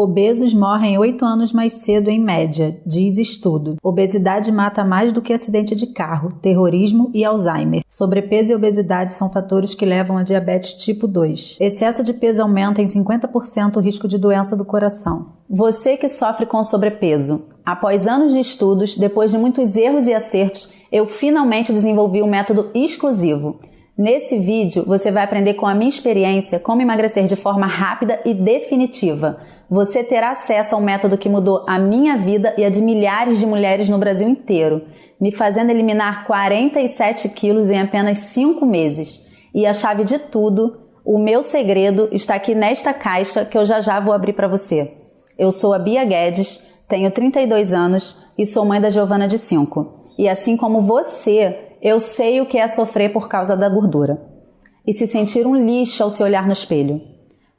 Obesos morrem 8 anos mais cedo em média, diz estudo. Obesidade mata mais do que acidente de carro, terrorismo e Alzheimer. Sobrepeso e obesidade são fatores que levam a diabetes tipo 2. Excesso de peso aumenta em 50% o risco de doença do coração. Você que sofre com sobrepeso. Após anos de estudos, depois de muitos erros e acertos, eu finalmente desenvolvi um método exclusivo. Nesse vídeo, você vai aprender com a minha experiência como emagrecer de forma rápida e definitiva. Você terá acesso a um método que mudou a minha vida e a de milhares de mulheres no Brasil inteiro, me fazendo eliminar 47 quilos em apenas 5 meses. E a chave de tudo, o meu segredo, está aqui nesta caixa que eu já vou abrir para você. Eu sou a Bia Guedes, tenho 32 anos e sou mãe da Giovana de 5. E assim como você, eu sei o que é sofrer por causa da gordura e se sentir um lixo ao se olhar no espelho.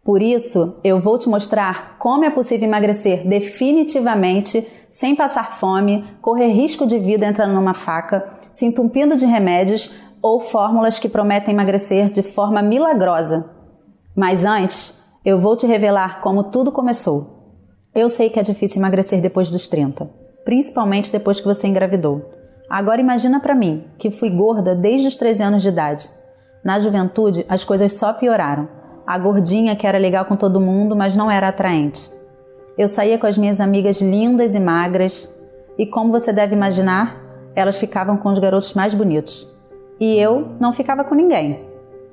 Por isso, eu vou te mostrar como é possível emagrecer definitivamente, sem passar fome, correr risco de vida entrando numa faca, se entupindo de remédios ou fórmulas que prometem emagrecer de forma milagrosa. Mas antes, eu vou te revelar como tudo começou. Eu sei que é difícil emagrecer depois dos 30, principalmente depois que você engravidou. Agora imagina pra mim, que fui gorda desde os 13 anos de idade. Na juventude, as coisas só pioraram. A gordinha que era legal com todo mundo, mas não era atraente. Eu saía com as minhas amigas lindas e magras, e como você deve imaginar, elas ficavam com os garotos mais bonitos. E eu não ficava com ninguém.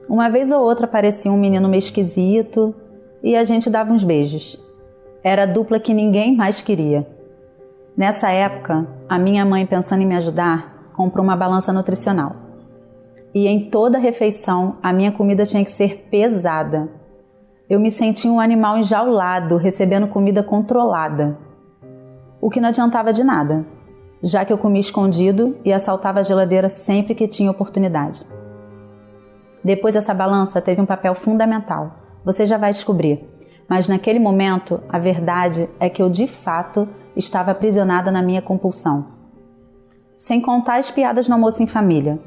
Uma vez ou outra aparecia um menino meio esquisito, e a gente dava uns beijos. Era a dupla que ninguém mais queria. Nessa época, a minha mãe, pensando em me ajudar, comprou uma balança nutricional. E em toda refeição, a minha comida tinha que ser pesada. Eu me sentia um animal enjaulado, recebendo comida controlada. O que não adiantava de nada, já que eu comia escondido e assaltava a geladeira sempre que tinha oportunidade. Depois essa balança teve um papel fundamental. Você já vai descobrir. Mas naquele momento, a verdade é que eu de fato estava aprisionada na minha compulsão. Sem contar as piadas no almoço em família.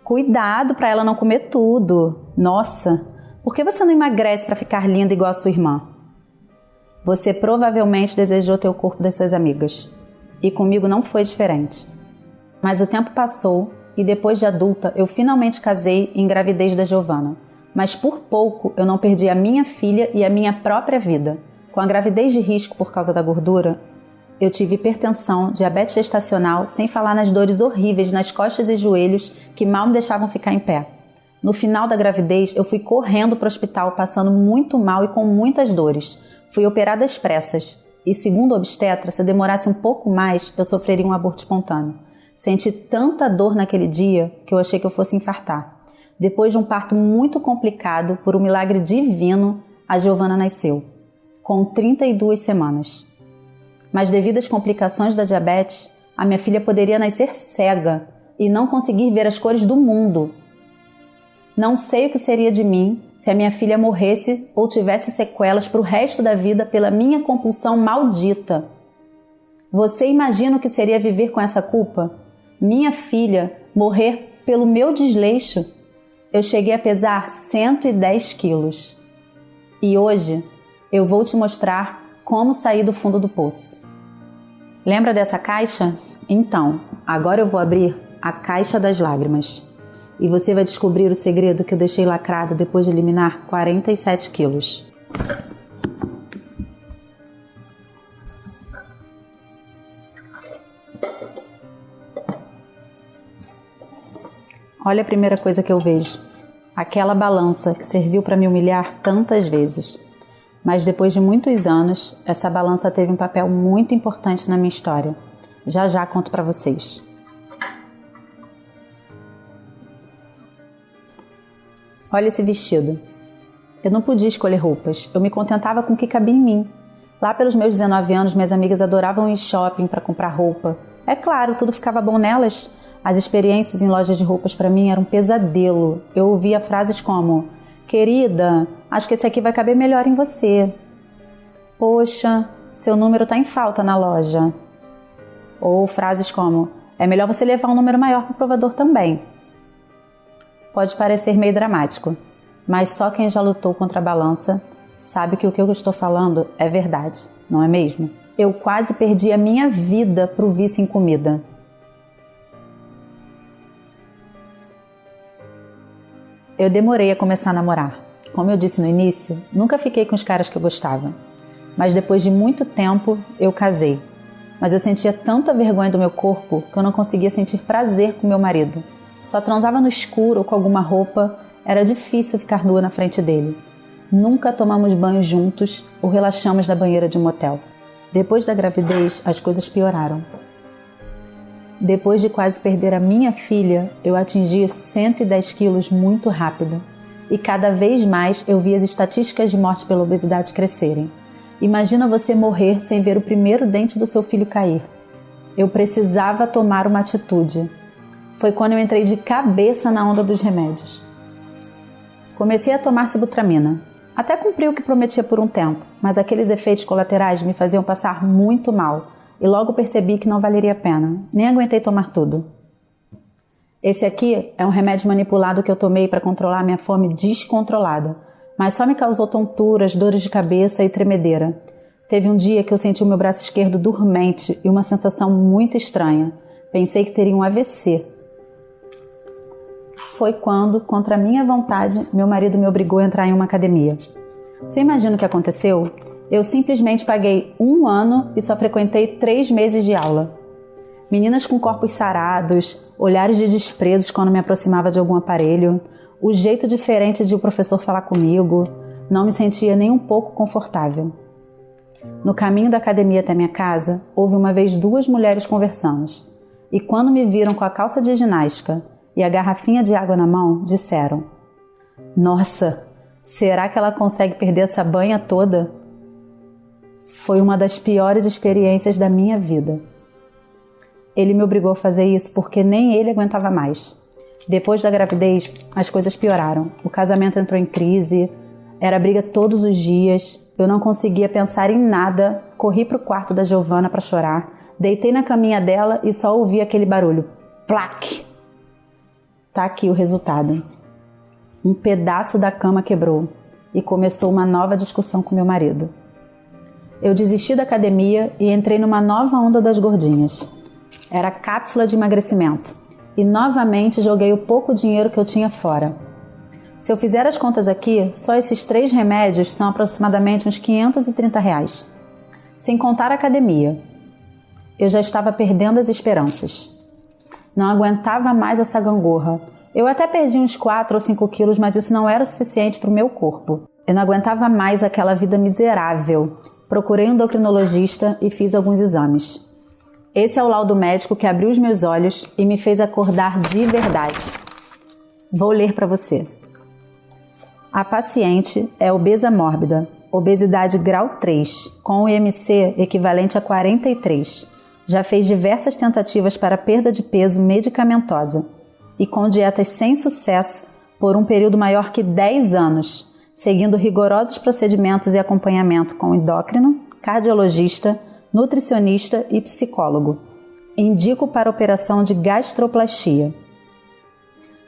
Cuidado para ela não comer tudo. Nossa, por que você não emagrece para ficar linda igual a sua irmã? Você provavelmente desejou ter o corpo das suas amigas. E comigo não foi diferente. Mas o tempo passou e depois de adulta eu finalmente casei e engravidei da Giovana. Mas por pouco eu não perdi a minha filha e a minha própria vida. Com a gravidez de risco por causa da gordura, eu tive hipertensão, diabetes gestacional, sem falar nas dores horríveis nas costas e joelhos que mal me deixavam ficar em pé. No final da gravidez, eu fui correndo para o hospital, passando muito mal e com muitas dores. Fui operada às pressas e, segundo o obstetra, se eu demorasse um pouco mais, eu sofreria um aborto espontâneo. Senti tanta dor naquele dia que eu achei que eu fosse infartar. Depois de um parto muito complicado, por um milagre divino, a Giovana nasceu, com 32 semanas. Mas devido às complicações da diabetes, a minha filha poderia nascer cega e não conseguir ver as cores do mundo. Não sei o que seria de mim se a minha filha morresse ou tivesse sequelas para o resto da vida pela minha compulsão maldita. Você imagina o que seria viver com essa culpa? Minha filha morrer pelo meu desleixo? Eu cheguei a pesar 110 quilos. E hoje eu vou te mostrar como sair do fundo do poço. Lembra dessa caixa? Então, agora eu vou abrir a caixa das lágrimas. E você vai descobrir o segredo que eu deixei lacrado depois de eliminar 47 quilos. Olha a primeira coisa que eu vejo. Aquela balança que serviu para me humilhar tantas vezes. Mas depois de muitos anos, essa balança teve um papel muito importante na minha história. Já conto para vocês. Olha esse vestido. Eu não podia escolher roupas, eu me contentava com o que cabia em mim. Lá pelos meus 19 anos, minhas amigas adoravam ir shopping para comprar roupa. É claro, tudo ficava bom nelas. As experiências em lojas de roupas para mim eram um pesadelo. Eu ouvia frases como: querida, acho que esse aqui vai caber melhor em você. Poxa, seu número está em falta na loja. Ou frases como: é melhor você levar um número maior para o provador também. Pode parecer meio dramático, mas só quem já lutou contra a balança sabe que o que eu estou falando é verdade, não é mesmo? Eu quase perdi a minha vida pro vício em comida. Eu demorei a começar a namorar. Como eu disse no início, nunca fiquei com os caras que eu gostava. Mas depois de muito tempo, eu casei. Mas eu sentia tanta vergonha do meu corpo que eu não conseguia sentir prazer com meu marido. Só transava no escuro ou com alguma roupa, era difícil ficar nua na frente dele. Nunca tomamos banho juntos ou relaxamos na banheira de um motel. Depois da gravidez, as coisas pioraram. Depois de quase perder a minha filha, eu atingi 110 quilos muito rápido. E cada vez mais eu vi as estatísticas de morte pela obesidade crescerem. Imagina você morrer sem ver o primeiro dente do seu filho cair. Eu precisava tomar uma atitude. Foi quando eu entrei de cabeça na onda dos remédios. Comecei a tomar sibutramina. Até cumpri o que prometia por um tempo, mas aqueles efeitos colaterais me faziam passar muito mal e logo percebi que não valeria a pena. Nem aguentei tomar tudo. Esse aqui é um remédio manipulado que eu tomei para controlar minha fome descontrolada, mas só me causou tonturas, dores de cabeça e tremedeira. Teve um dia que eu senti o meu braço esquerdo dormente e uma sensação muito estranha. Pensei que teria um AVC. Foi quando, contra a minha vontade, meu marido me obrigou a entrar em uma academia. Você imagina o que aconteceu? Eu simplesmente paguei 1 ano e só frequentei 3 meses de aula. Meninas com corpos sarados, olhares de desprezo quando me aproximava de algum aparelho, o jeito diferente de o professor falar comigo, não me sentia nem um pouco confortável. No caminho da academia até minha casa, houve uma vez 2 mulheres conversando, e quando me viram com a calça de ginástica e a garrafinha de água na mão, disseram: "Nossa, será que ela consegue perder essa banha toda?" Foi uma das piores experiências da minha vida. Ele me obrigou a fazer isso porque nem ele aguentava mais. Depois da gravidez, as coisas pioraram. O casamento entrou em crise, era briga todos os dias, eu não conseguia pensar em nada, corri para o quarto da Giovana para chorar, deitei na caminha dela e só ouvi aquele barulho. Plac! Tá aqui o resultado. Um pedaço da cama quebrou e começou uma nova discussão com meu marido. Eu desisti da academia e entrei numa nova onda das gordinhas. Era cápsula de emagrecimento e novamente joguei o pouco dinheiro que eu tinha fora. Se eu fizer as contas aqui, só esses 3 remédios são aproximadamente uns R$530, sem contar a academia. Eu já estava perdendo as esperanças. Não aguentava mais essa gangorra. Eu até perdi uns 4 ou 5 quilos, mas isso não era o suficiente para o meu corpo. Eu não aguentava mais aquela vida miserável. Procurei um endocrinologista e fiz alguns exames. Esse é o laudo médico que abriu os meus olhos e me fez acordar de verdade. Vou ler para você. A paciente é obesa mórbida, obesidade grau 3, com o IMC equivalente a 43. Já fez diversas tentativas para perda de peso medicamentosa e com dietas sem sucesso por um período maior que 10 anos, seguindo rigorosos procedimentos e acompanhamento com endócrino, cardiologista, nutricionista e psicólogo. Indico para operação de gastroplastia.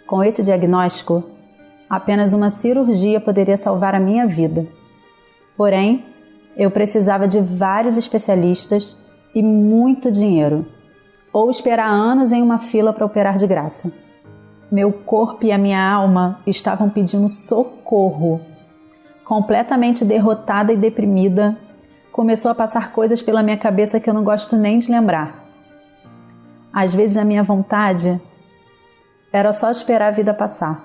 Com esse diagnóstico, apenas uma cirurgia poderia salvar a minha vida. Porém, eu precisava de vários especialistas e muito dinheiro, ou esperar anos em uma fila para operar de graça. Meu corpo e a minha alma estavam pedindo socorro. Completamente derrotada e deprimida, começou a passar coisas pela minha cabeça que eu não gosto nem de lembrar. Às vezes a minha vontade era só esperar a vida passar,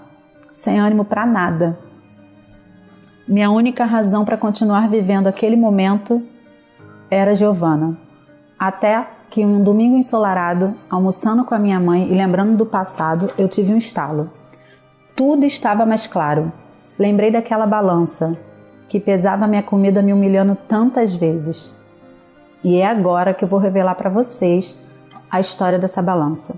sem ânimo para nada. Minha única razão para continuar vivendo aquele momento era Giovana. Até que um domingo ensolarado, almoçando com a minha mãe e lembrando do passado, eu tive um estalo. Tudo estava mais claro. Lembrei daquela balança que pesava minha comida me humilhando tantas vezes. E é agora que eu vou revelar para vocês a história dessa balança.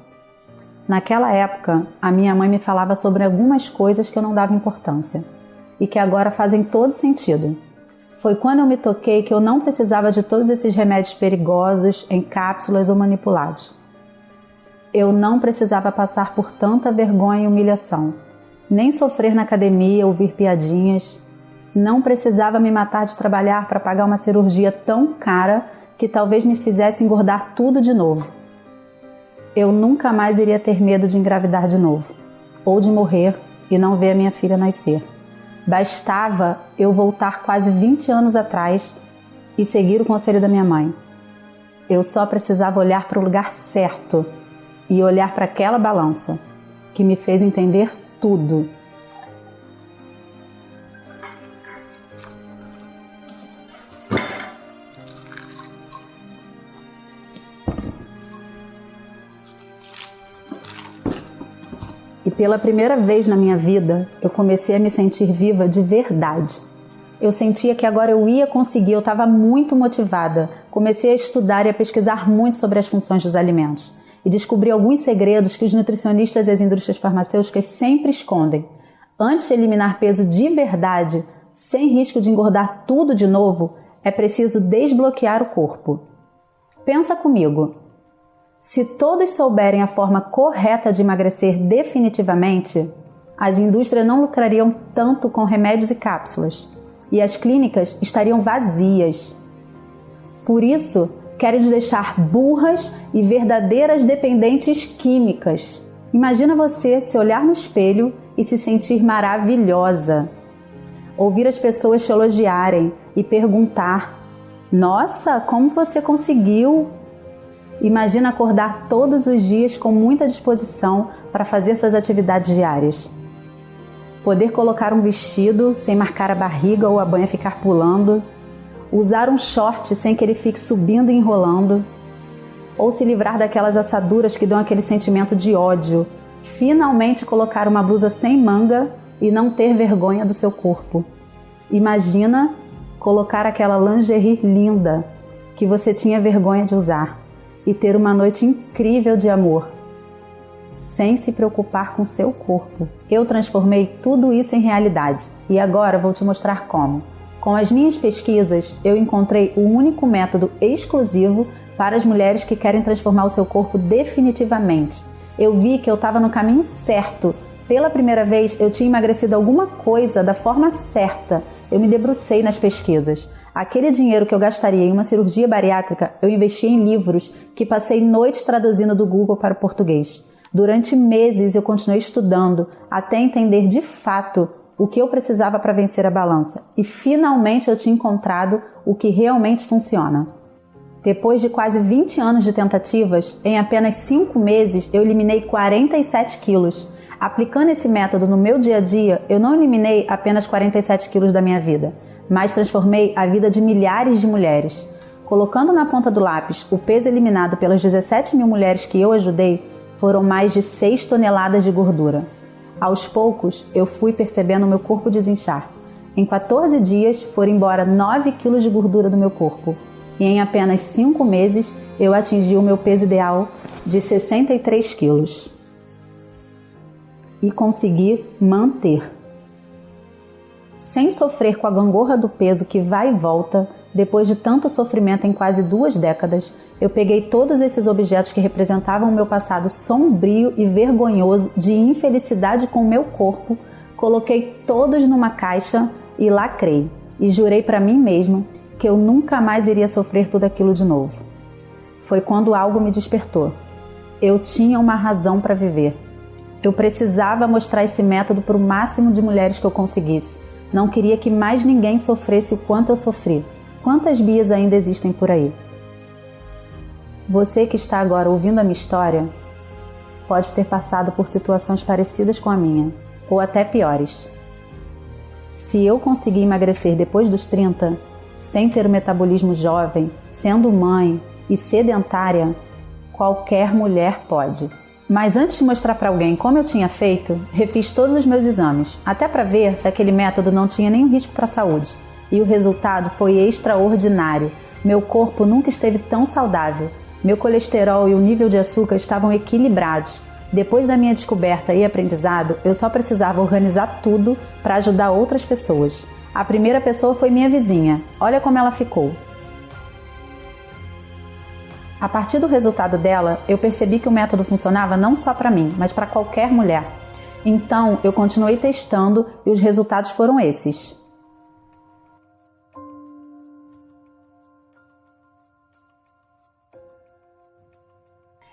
Naquela época, a minha mãe me falava sobre algumas coisas que eu não dava importância e que agora fazem todo sentido. Foi quando eu me toquei que eu não precisava de todos esses remédios perigosos em cápsulas ou manipulados. Eu não precisava passar por tanta vergonha e humilhação, nem sofrer na academia, ouvir piadinhas. Não precisava me matar de trabalhar para pagar uma cirurgia tão cara que talvez me fizesse engordar tudo de novo. Eu nunca mais iria ter medo de engravidar de novo, ou de morrer e não ver a minha filha nascer. Bastava eu voltar quase 20 anos atrás e seguir o conselho da minha mãe. Eu só precisava olhar para o lugar certo e olhar para aquela balança que me fez entender tudo. E pela primeira vez na minha vida, eu comecei a me sentir viva de verdade. Eu sentia que agora eu ia conseguir, eu estava muito motivada. Comecei a estudar e a pesquisar muito sobre as funções dos alimentos. E descobri alguns segredos que os nutricionistas e as indústrias farmacêuticas sempre escondem. Antes de eliminar peso de verdade, sem risco de engordar tudo de novo, é preciso desbloquear o corpo. Pensa comigo. Se todos souberem a forma correta de emagrecer definitivamente, as indústrias não lucrariam tanto com remédios e cápsulas, e as clínicas estariam vazias. Por isso, querem nos deixar burras e verdadeiras dependentes químicas. Imagina você se olhar no espelho e se sentir maravilhosa. Ouvir as pessoas te elogiarem e perguntar: "Nossa, como você conseguiu?" Imagina acordar todos os dias com muita disposição para fazer suas atividades diárias. Poder colocar um vestido sem marcar a barriga ou a banha ficar pulando. Usar um short sem que ele fique subindo e enrolando. Ou se livrar daquelas assaduras que dão aquele sentimento de ódio. Finalmente colocar uma blusa sem manga e não ter vergonha do seu corpo. Imagina colocar aquela lingerie linda que você tinha vergonha de usar e ter uma noite incrível de amor, sem se preocupar com seu corpo. Eu transformei tudo isso em realidade e agora vou te mostrar como. Com as minhas pesquisas, eu encontrei o único método exclusivo para as mulheres que querem transformar o seu corpo definitivamente. Eu vi que eu estava no caminho certo. Pela primeira vez, eu tinha emagrecido alguma coisa da forma certa. Eu me debrucei nas pesquisas. Aquele dinheiro que eu gastaria em uma cirurgia bariátrica, eu investi em livros que passei noites traduzindo do Google para o português. Durante meses eu continuei estudando até entender de fato o que eu precisava para vencer a balança. E finalmente eu tinha encontrado o que realmente funciona. Depois de quase 20 anos de tentativas, em apenas 5 meses eu eliminei 47 quilos. Aplicando esse método no meu dia a dia, eu não eliminei apenas 47 quilos da minha vida, mas transformei a vida de milhares de mulheres. Colocando na ponta do lápis o peso eliminado pelas 17 mil mulheres que eu ajudei, foram mais de 6 toneladas de gordura. Aos poucos, eu fui percebendo o meu corpo desinchar. Em 14 dias, foram embora 9 quilos de gordura do meu corpo. E em apenas 5 meses, eu atingi o meu peso ideal de 63 quilos. E consegui manter. Sem sofrer com a gangorra do peso que vai e volta, depois de tanto sofrimento em quase 2 décadas, eu peguei todos esses objetos que representavam o meu passado sombrio e vergonhoso de infelicidade com o meu corpo, coloquei todos numa caixa e lacrei. E jurei para mim mesma que eu nunca mais iria sofrer tudo aquilo de novo. Foi quando algo me despertou. Eu tinha uma razão para viver. Eu precisava mostrar esse método para o máximo de mulheres que eu conseguisse. Não queria que mais ninguém sofresse o quanto eu sofri. Quantas Bias ainda existem por aí? Você que está agora ouvindo a minha história pode ter passado por situações parecidas com a minha, ou até piores. Se eu conseguir emagrecer depois dos 30, sem ter o metabolismo jovem, sendo mãe e sedentária, qualquer mulher pode. Mas antes de mostrar para alguém como eu tinha feito, refiz todos os meus exames, até para ver se aquele método não tinha nenhum risco para a saúde. E o resultado foi extraordinário. Meu corpo nunca esteve tão saudável. Meu colesterol e o nível de açúcar estavam equilibrados. Depois da minha descoberta e aprendizado, eu só precisava organizar tudo para ajudar outras pessoas. A primeira pessoa foi minha vizinha. Olha como ela ficou. A partir do resultado dela, eu percebi que o método funcionava não só para mim, mas para qualquer mulher. Então, eu continuei testando e os resultados foram esses.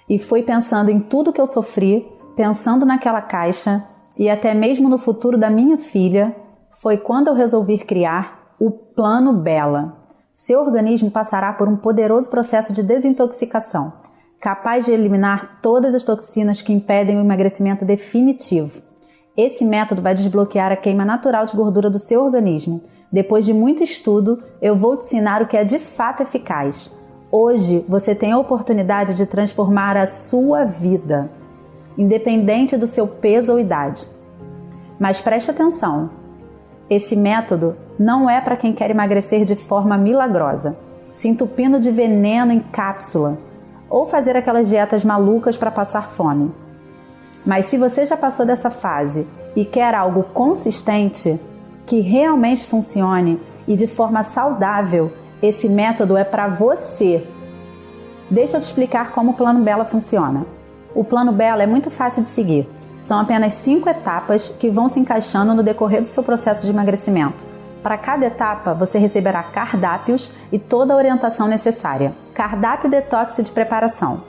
E foi pensando em tudo que eu sofri, pensando naquela caixa e até mesmo no futuro da minha filha, foi quando eu resolvi criar o Plano Bela. Seu organismo passará por um poderoso processo de desintoxicação, capaz de eliminar todas as toxinas que impedem o emagrecimento definitivo. Esse método vai desbloquear a queima natural de gordura do seu organismo. Depois de muito estudo, eu vou te ensinar o que é de fato eficaz. Hoje, você tem a oportunidade de transformar a sua vida, independente do seu peso ou idade. Mas preste atenção, esse método não é para quem quer emagrecer de forma milagrosa, se entupindo de veneno em cápsula, ou fazer aquelas dietas malucas para passar fome. Mas se você já passou dessa fase e quer algo consistente, que realmente funcione e de forma saudável, esse método é para você. Deixa eu te explicar como o Plano Bela funciona. O Plano Bela é muito fácil de seguir. São apenas 5 etapas que vão se encaixando no decorrer do seu processo de emagrecimento. Para cada etapa, você receberá cardápios e toda a orientação necessária. Cardápio detox de preparação.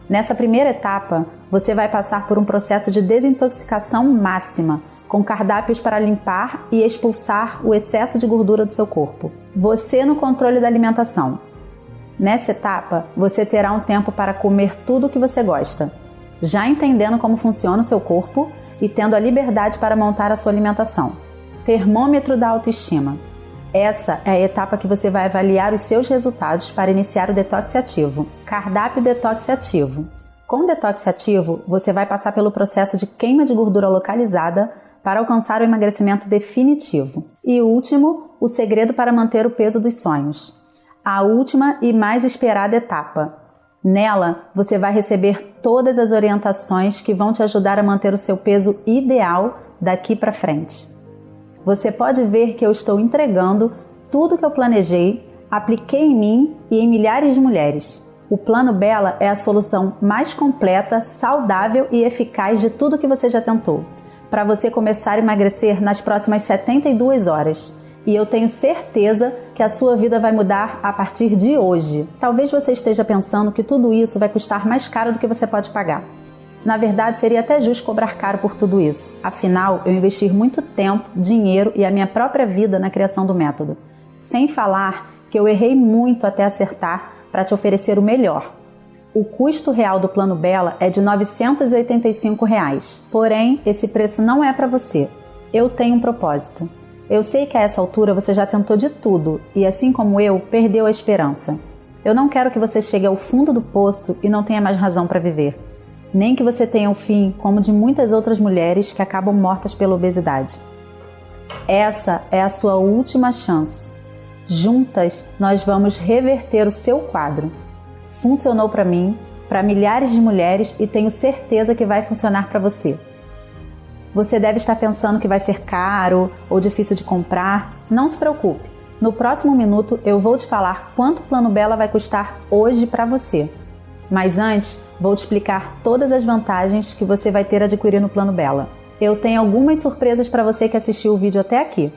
Nessa primeira etapa, você vai passar por um processo de desintoxicação máxima, com cardápios para limpar e expulsar o excesso de gordura do seu corpo. Você no controle da alimentação. Nessa etapa, você terá um tempo para comer tudo o que você gosta, já entendendo como funciona o seu corpo e tendo a liberdade para montar a sua alimentação. Termômetro da autoestima. Essa é a etapa que você vai avaliar os seus resultados para iniciar o detox ativo. Cardápio detox ativo. Com o detox ativo, você vai passar pelo processo de queima de gordura localizada para alcançar o emagrecimento definitivo. E último, o segredo para manter o peso dos sonhos. A última e mais esperada etapa. Nela, você vai receber todas as orientações que vão te ajudar a manter o seu peso ideal daqui para frente. Você pode ver que eu estou entregando tudo que eu planejei, apliquei em mim e em milhares de mulheres. O Plano Bela é a solução mais completa, saudável e eficaz de tudo que você já tentou, para você começar a emagrecer nas próximas 72 horas. E eu tenho certeza que a sua vida vai mudar a partir de hoje. Talvez você esteja pensando que tudo isso vai custar mais caro do que você pode pagar. Na verdade, seria até justo cobrar caro por tudo isso. Afinal, eu investi muito tempo, dinheiro e a minha própria vida na criação do método. Sem falar que eu errei muito até acertar para te oferecer o melhor. O custo real do Plano Bela é de R$ 985. Porém, esse preço não é para você. Eu tenho um propósito. Eu sei que a essa altura você já tentou de tudo e, assim como eu, perdeu a esperança. Eu não quero que você chegue ao fundo do poço e não tenha mais razão para viver. Nem que você tenha um fim como de muitas outras mulheres que acabam mortas pela obesidade. Essa é a sua última chance. Juntas, nós vamos reverter o seu quadro. Funcionou para mim, para milhares de mulheres e tenho certeza que vai funcionar para você. Você deve estar pensando que vai ser caro ou difícil de comprar. Não se preocupe. No próximo minuto eu vou te falar quanto o Plano Bela vai custar hoje para você. Mas antes, vou te explicar todas as vantagens que você vai ter adquirindo o Plano Bela. Eu tenho algumas surpresas para você que assistiu o vídeo até aqui.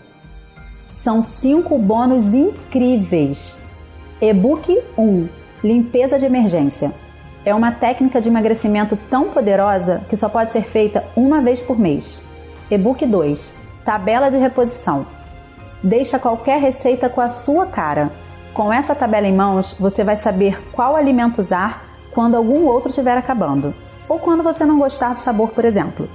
São 5 bônus incríveis. E-book 1. Limpeza de emergência. É uma técnica de emagrecimento tão poderosa que só pode ser feita uma vez por mês. E-book 2. Tabela de reposição. Deixa qualquer receita com a sua cara. Com essa tabela em mãos, você vai saber qual alimento usar quando algum outro estiver acabando. Ou quando você não gostar do sabor, por exemplo.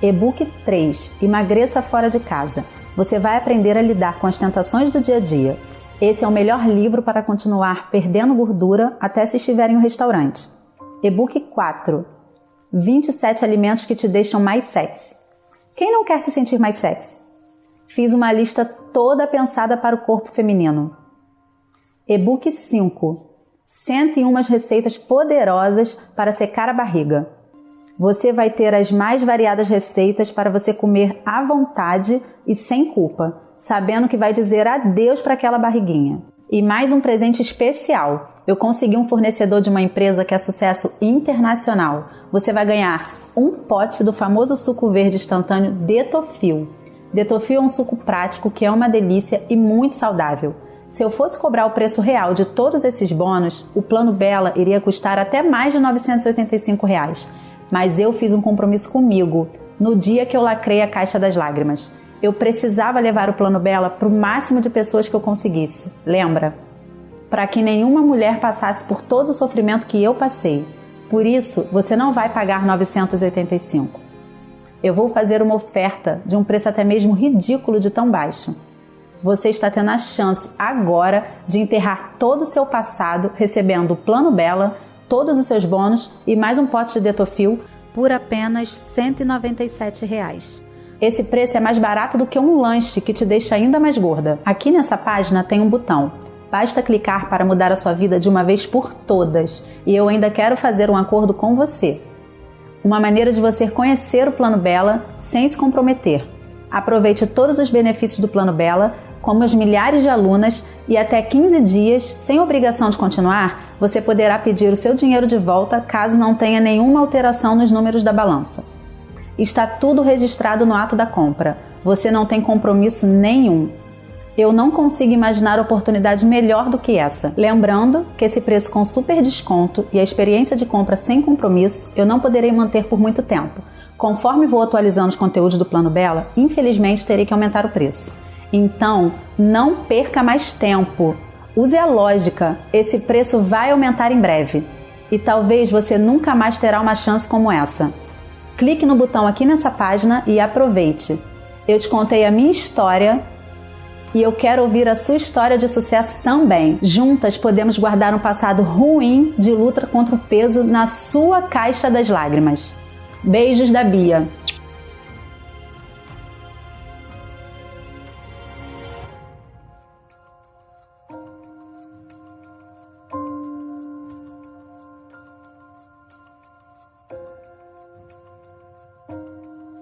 E-book 3. Emagreça fora de casa. Você vai aprender a lidar com as tentações do dia a dia. Esse é o melhor livro para continuar perdendo gordura até se estiver em um restaurante. E-book 4. 27 alimentos que te deixam mais sexy. Quem não quer se sentir mais sexy? Fiz uma lista toda pensada para o corpo feminino. E-book 5. 101 receitas poderosas para secar a barriga. Você vai ter as mais variadas receitas para você comer à vontade e sem culpa, sabendo que vai dizer adeus para aquela barriguinha. E mais um presente especial. Eu consegui um fornecedor de uma empresa que é sucesso internacional. Você vai ganhar um pote do famoso suco verde instantâneo Detofil. Detofil é um suco prático que é uma delícia e muito saudável. Se eu fosse cobrar o preço real de todos esses bônus, o Plano Bela iria custar até mais de R$ 985. Mas eu fiz um compromisso comigo no dia que eu lacrei a Caixa das Lágrimas. Eu precisava levar o Plano Bela para o máximo de pessoas que eu conseguisse. Lembra? Para que nenhuma mulher passasse por todo o sofrimento que eu passei. Por isso, você não vai pagar R$ 985. Eu vou fazer uma oferta de um preço até mesmo ridículo de tão baixo. Você está tendo a chance agora de enterrar todo o seu passado recebendo o Plano Bela, todos os seus bônus e mais um pote de Detofil por apenas R$ 197. Esse preço é mais barato do que um lanche que te deixa ainda mais gorda. Aqui nessa página tem um botão. Basta clicar para mudar a sua vida de uma vez por todas. E eu ainda quero fazer um acordo com você. Uma maneira de você conhecer o Plano Bela sem se comprometer. Aproveite todos os benefícios do Plano Bela, como as milhares de alunas, e até 15 dias, sem obrigação de continuar, você poderá pedir o seu dinheiro de volta caso não tenha nenhuma alteração nos números da balança. Está tudo registrado no ato da compra. Você não tem compromisso nenhum. Eu não consigo imaginar oportunidade melhor do que essa. Lembrando que esse preço com super desconto e a experiência de compra sem compromisso eu não poderei manter por muito tempo. Conforme vou atualizando os conteúdos do Plano Bela, infelizmente terei que aumentar o preço. Então, não perca mais tempo. Use a lógica. Esse preço vai aumentar em breve. E talvez você nunca mais terá uma chance como essa. Clique no botão aqui nessa página e aproveite. Eu te contei a minha história e eu quero ouvir a sua história de sucesso também. Juntas podemos guardar um passado ruim de luta contra o peso na sua Caixa das Lágrimas. Beijos da Bia.